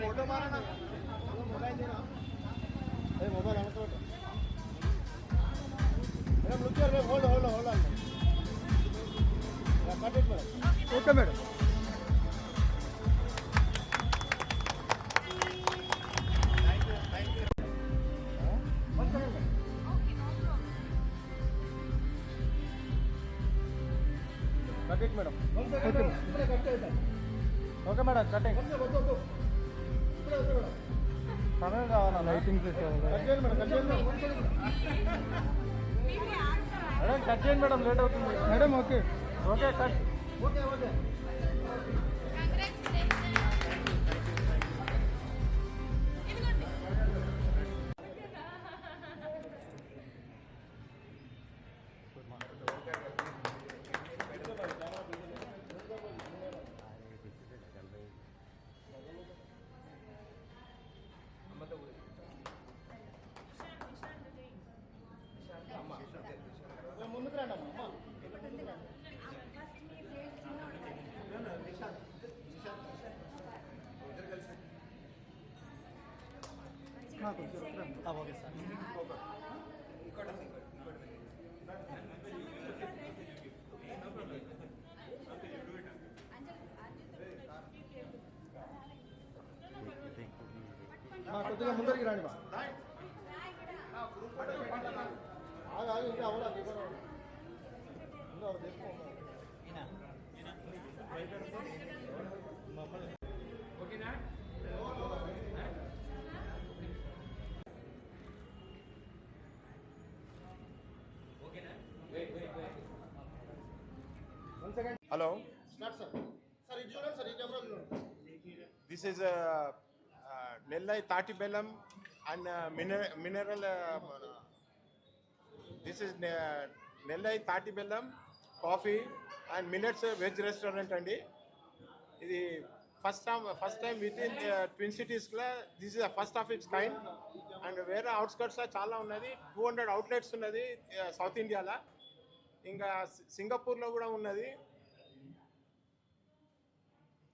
Photo मारा ना mobile देना अरे मोबाइल आना तो madam look here hold hold hold on cut it madam okay madam cut it madam okay madam cutting సమయం కావాలా లైటింగ్ మేడం కట్ చేయండి మేడం లేట్ అవుతుంది madam okay okay cut okay okay ముందుకు రండి అమ్మ ఓకే సార్ కొద్దిగా ముందరికి రండి బా ఇంకా అవడా ఓకేనా Hello. Start, sir. Sir, it's your sir. This is Nellai Tati Bellam and mineral. This is Nellai Tati Bellam coffee and millets veg restaurant andi. This first time within Twin Cities la. This is the first of its kind. And where outskirts are chala unnadi 200 outlets unnadi South India la. ఇంకా సింగపూర్లో కూడా ఉన్నది.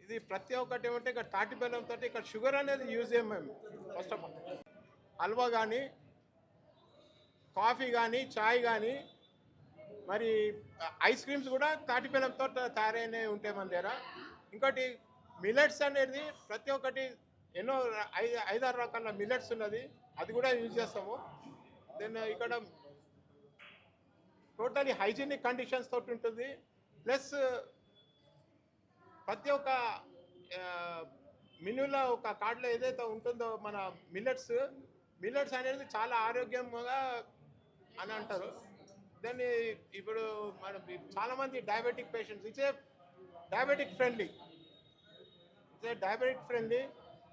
ఇది ప్రతి ఒక్కటి ఏమంటే ఇక్కడ తాటి బెల్లంతో ఇక్కడ షుగర్ అనేది యూజ్ చేయం మేము. ఫస్ట్ ఆఫ్ ఆల్ హల్వా కానీ కాఫీ కానీ చాయ్ కానీ మరి ఐస్ క్రీమ్స్ కూడా తాటి బెల్లంతో తయారైనవి ఉంటాయి మన దగ్గర. ఇంకోటి మిల్లెట్స్ అనేది ప్రతి ఒక్కటి ఎన్నో 5-6 రకాల మిల్లెట్స్ ఉన్నది, అది కూడా యూజ్ చేస్తాము. దెన్ ఇక్కడ టోటలీ హైజీనిక్ కండిషన్స్ తోటి ఉంటుంది. ప్లస్ ప్రతి ఒక్క మెనూలో ఒక కార్డులో ఏదైతే ఉంటుందో మన మిల్లెట్స్ అనేది చాలా ఆరోగ్యంగా అని అంటారు. దాన్ని ఇప్పుడు మనం చాలామంది diabetic patients it's diabetic friendly.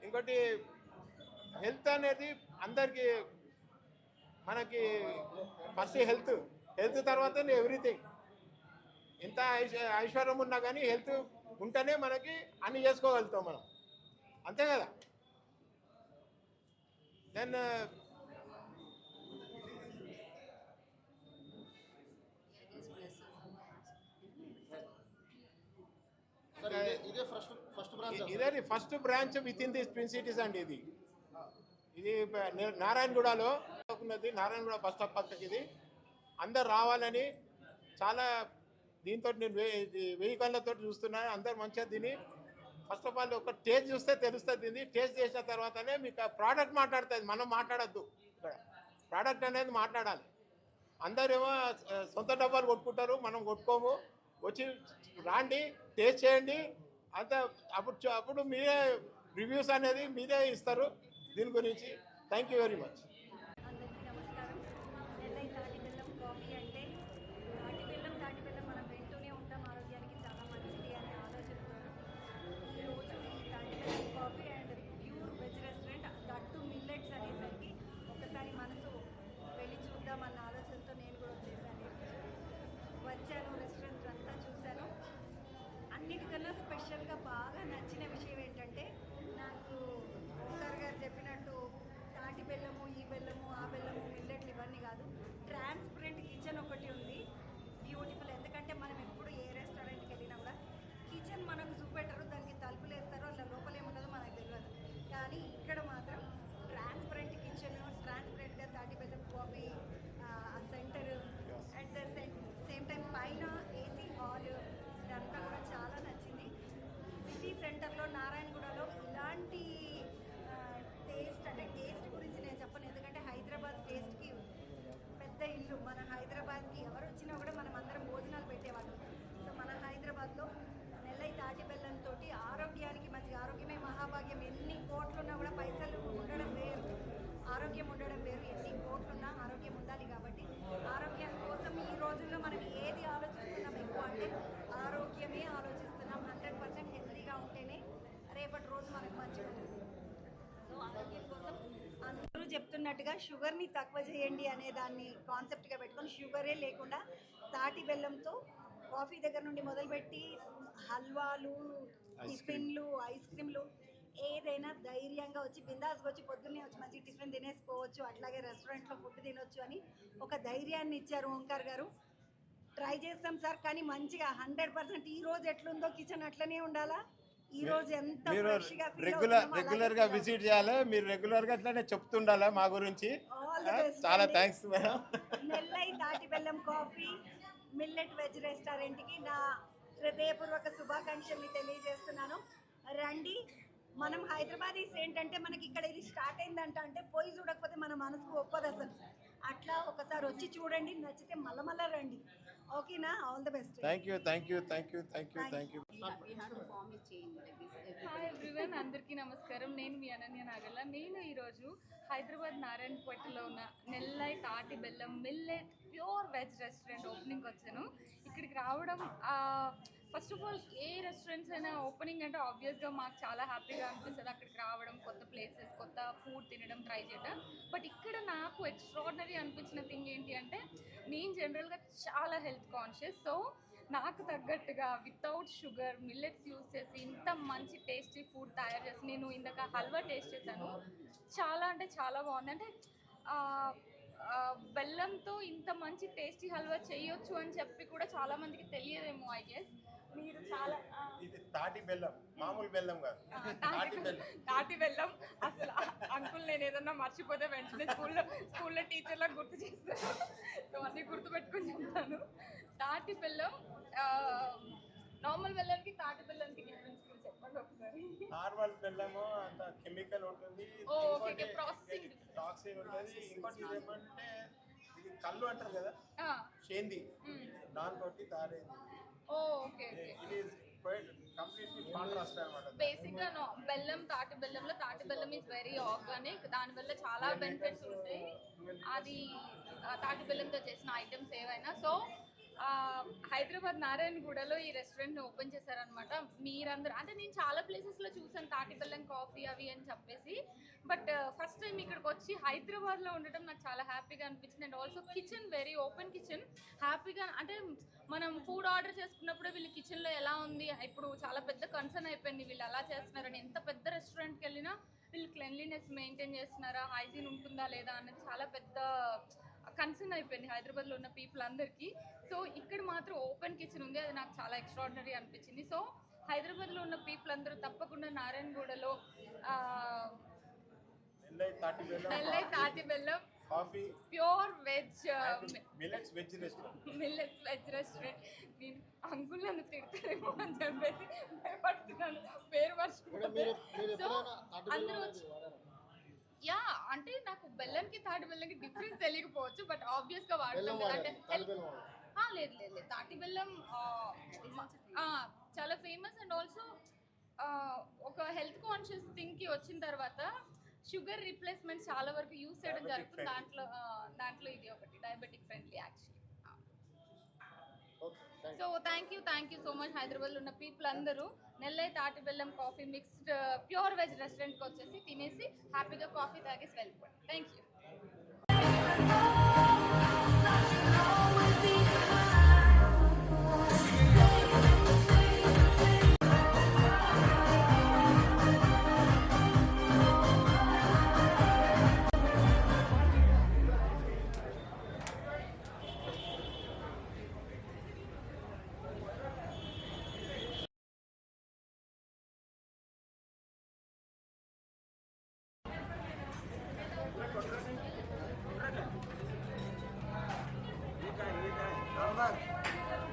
ఇంకోటి హెల్త్ అనేది అందరికీ మనకి ఫస్ట్ హెల్త్ తర్వాతనే ఎవ్రీథింగ్. ఎంత ఐశ్వర్యం ఉన్నా కానీ హెల్త్ ఉంటేనే మనకి అన్ని చేసుకోగలుగుతాం మనం, అంతే కదా. దెన్ ఇదే first branch with in this twin cities అండి. ఇది నారాయణగూడలో ఉన్నది. నారాయణగూడ బస్ స్టాప్ పక్కకి ఇది. అందరు రావాలని చాలా దీంతో నేను వెహికల్లతో చూస్తున్నాను. అందరు మంచిగా తిని ఫస్ట్ ఆఫ్ ఆల్ ఒక టేస్ట్ చూస్తే తెలుస్తుంది. దీన్ని టేస్ట్ చేసిన తర్వాతనే మీకు ప్రోడక్ట్ మాట్లాడుతుంది, మనం మాట్లాడద్దు. ఇక్కడ ప్రోడక్ట్ అనేది మాట్లాడాలి. అందరేమో సొంత డబ్బాలు కొట్టుకుంటారు, మనం కొట్టుకోము. వచ్చి రాండి, టేస్ట్ చేయండి, అంత అప్పుడు మీరే రివ్యూస్ అనేది మీరే ఇస్తారు దీని గురించి. Thank you very much. వచ్చాను, రెస్టారెంట్ అంతా చూశాను. అన్నిటికన్నా స్పెషల్గా బాగా నచ్చిన విషయం ఏంటంటే, నాకు ఓనర్ గారు చెప్పినట్టు తాటి బెల్లము, ఈ బెల్లము, ఆ బెల్లము, మిల్లెట్లు ఇవన్నీ కాదు, ట్రాన్స్పరెంట్ కిచెన్ ఒకటి ఉంది. బ్యూటిఫుల్. ఎందుకంటే మనం ఎప్పుడు ఏ రెస్టారెంట్కి వెళ్ళినా కూడా కిచెన్ మనకు చూపెట్టరు, దానికి తలుపులు వేస్తారు, అట్లా కాబట్టి ఆరోగ్యానికి మంచిగా, ఆరోగ్యమే మహాభాగ్యం. ఎన్ని కోట్లున్నా కూడా పైసలు ఉండడం వేరు, ఆరోగ్యం ఉండడం వేరు. ఎన్ని కోట్లున్నా ఆరోగ్యం ఉండాలి. కాబట్టి ఆరోగ్యం కోసం ఈ రోజుల్లో మనం ఏది ఆలోచిస్తున్నాం ఎక్కువ అంటే ఆరోగ్యమే ఆలోచిస్తున్నాం. 100% హెల్తీగా ఉంటేనే రేపటి రోజు మనకు మంచిగా ఉంటుంది. సో ఆరోగ్యం కోసం అందరూ చెప్తున్నట్టుగా షుగర్ని తక్కువ చేయండి అనే దాన్ని కాన్సెప్ట్గా పెట్టుకొని షుగరే లేకుండా తాటి బెల్లంతో కాఫీ దగ్గర నుండి మొదలుపెట్టి హల్వాలు, టిఫిన్లు, ఐస్ క్రీమ్లు ఏదైనా ధైర్యంగా వచ్చి బిందాస్గా వచ్చి పొద్దున్నే వచ్చి మంచి టిఫిన్ తినేసుకోవచ్చు, అట్లాగే రెస్టారెంట్లో ఫుడ్ తినొచ్చు అని ఒక ధైర్యాన్ని ఇచ్చారు ఓంకార్ గారు. ట్రై చేస్తాం సార్, కానీ మంచిగా 100% ఈ రోజు ఎట్లుందో కిచెన్ అట్లనే ఉండాలా. ఈ రోజు ఎంత మీరు ఫ్రెష్గా రెగ్యులర్ గా విజిట్ చేయాలి. మీరు రెగ్యులర్ గా అట్లానే చెప్తుండాలా మా గురించి. చాలా థ్యాంక్స్ మేడం. నెల్లై తాటి బెల్లం కాఫీ మిల్లెట్ వెజ్ రెస్టారెంట్కి నా హృదయపూర్వక శుభాకాంక్షల్ని తెలియజేస్తున్నాను. రండి. మనం హైదరాబాదీస్ ఏంటంటే మనకి ఇక్కడ ఇది స్టార్ట్ అయిందంట అంటే పోయి చూడకపోతే మన మనసుకు ఒప్పదు అసలు. అట్లా ఒకసారి వచ్చి చూడండి, నచ్చితే మళ్ళా రండి. ఓకేనా? All the best. Thank you. Hi everyone, అందరికీ నమస్కారం. నేను మీ అనన్య నాగల్ల. నేను ఈరోజు హైదరాబాద్ నారాయణపేటలో ఉన్న నెల్లై తాటి బెల్లం మిల్లెట్ ప్యూర్ వెజ్ రెస్టారెంట్ ఓపెనింగ్కి వచ్చాను. ఇక్కడికి రావడం first of all A restaurants అయినా ఓపెనింగ్ అంటే ఆబ్వియస్గా మాకు చాలా హ్యాపీగా అనిపిస్తుంది. అక్కడికి రావడం, కొత్త ప్లేసెస్, కొత్త ఫుడ్ తినడం, ట్రై చేయడం. బట్ ఇక్కడ నాకు ఎక్స్ట్రాడినరీ అనిపించిన థింగ్ ఏంటి అంటే నేను జనరల్గా చాలా హెల్త్ కాన్షియస్. సో నాకు తగ్గట్టుగా వితౌట్ షుగర్ మిల్లెట్స్ యూజ్ చేసి ఇంత మంచి టేస్టీ ఫుడ్ తయారు చేసి, నేను ఇందాక హల్వా టేస్ట్ చేశాను, చాలా అంటే చాలా బాగుంది. అంటే బెల్లంతో ఇంత మంచి టేస్టీ హల్వా చేయొచ్చు అని చెప్పి కూడా చాలా మందికి తెలియదేమో. ఐ గెస్ మీరు చాలా ఇది తాటి బెల్లం, మామూలు బెల్లం కాదు, తాటి బెల్లం. అసలు అంకుల్ నేను ఏదన్నా మర్చిపోతే వెంటనే స్కూల్లో టీచర్లకు గుర్తు చేస్తాను. సో అన్నీ గుర్తుపెట్టుకుని చెప్తాను. తాటి బెల్లం నార్మల్ బెల్లానికి తాటి బెల్లానికి డిఫరెన్స్ చెప్పండి ఒకసారి. నార్మల్ బెల్లము అంత కెమికల్ ఉంటుంది, ప్రాసెసింగ్ టాక్సిన్ ఉంటుంది. ఇంకోటి ఏమంటే ఇది కళ్ళు అంటారు కదా, షేంది, దాంతో తయారైంది. ఓకే. ఇది కంప్లీట్లీ కాంట్రాస్ట్ అన్నమాట. బేసిక్గా బెల్లం, తాటి బెల్లంలో తాటి బెల్లం ఈజ్ వెరీ ఆర్గానిక్. దానివల్ల చాలా బెనిఫిట్స్ ఉంటాయి. అది తాటి బెల్లంతో చేసిన ఐటమ్స్ ఏవైనా. సో హైదరాబాద్ నారాయణగూడలో ఈ రెస్టారెంట్ని ఓపెన్ చేశారనమాట. మీరందరూ అంటే నేను చాలా ప్లేసెస్లో చూసాను తాటి బెల్లం కాఫీ అవి అని చెప్పేసి. బట్ ఫస్ట్ టైం ఇక్కడికి వచ్చి హైదరాబాద్లో ఉండటం నాకు చాలా హ్యాపీగా అనిపించింది. And also kitchen very open kitchen. హ్యాపీగా అంటే మనం ఫుడ్ ఆర్డర్ చేసుకున్నప్పుడు వీళ్ళు కిచెన్లో ఎలా ఉంది, ఇప్పుడు చాలా పెద్ద కన్సర్న్ అయిపోయింది వీళ్ళు ఎలా చేస్తున్నారని. ఎంత పెద్ద రెస్టారెంట్కి వెళ్ళినా వీళ్ళు క్లెన్లీనెస్ మెయింటైన్ చేస్తున్నారా, హైజీన్ ఉంటుందా లేదా అనేది చాలా పెద్ద కన్సర్న్ అయిపోయింది హైదరాబాద్లో ఉన్న పీపుల్ అందరికీ. సో ఇక్కడ మాత్రం ఓపెన్ కిచెన్ ఉంది, అది నాకు చాలా ఎక్స్ట్రాడినరీ అనిపించింది. సో హైదరాబాద్లో ఉన్న పీపుల్ అందరూ తప్పకుండా నారాయణగూడలో నెల్లై తాటి బెల్లం coffee pure veg millets veg restaurant. నేను అంకుల్ నన్ను తిడతారేమో అని చెప్పేసి భయపడుతున్నాను, పేరు మర్చిపోయాను. సో అందరూ వచ్చి యా అంటే నాకు బెల్లంకి తాటి బెల్లంకి డిఫరెన్స్ తెలియకపోవచ్చు, బట్ ఆబ్వియస్గా వాడతాం. అంటే లేదు తాటి బెల్లం చాలా ఫేమస్. అండ్ ఆల్సో ఒక హెల్త్ కాన్షియస్ థింగ్కి వచ్చిన తర్వాత షుగర్ రీప్లేస్మెంట్ చాలా వరకు యూజ్ చేయడం జరుగుతుంది. దాంట్లో ఇది ఒకటి diabetic friendly actually. So thank you so much. హైదరాబాద్లో ఉన్న పీపుల్ అందరూ నెల్లై తాటి బెల్లం కాఫీ మిక్స్డ్ ప్యూర్ వెజ్ రెస్టారెంట్కి వచ్చేసి తినేసి హ్యాపీగా కాఫీ తాగేసి వెళ్ళిపోండి. Thank you.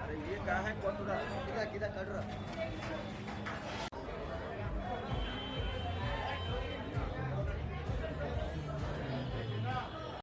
अरे ये क्या है कौन किधर किधर कट रहा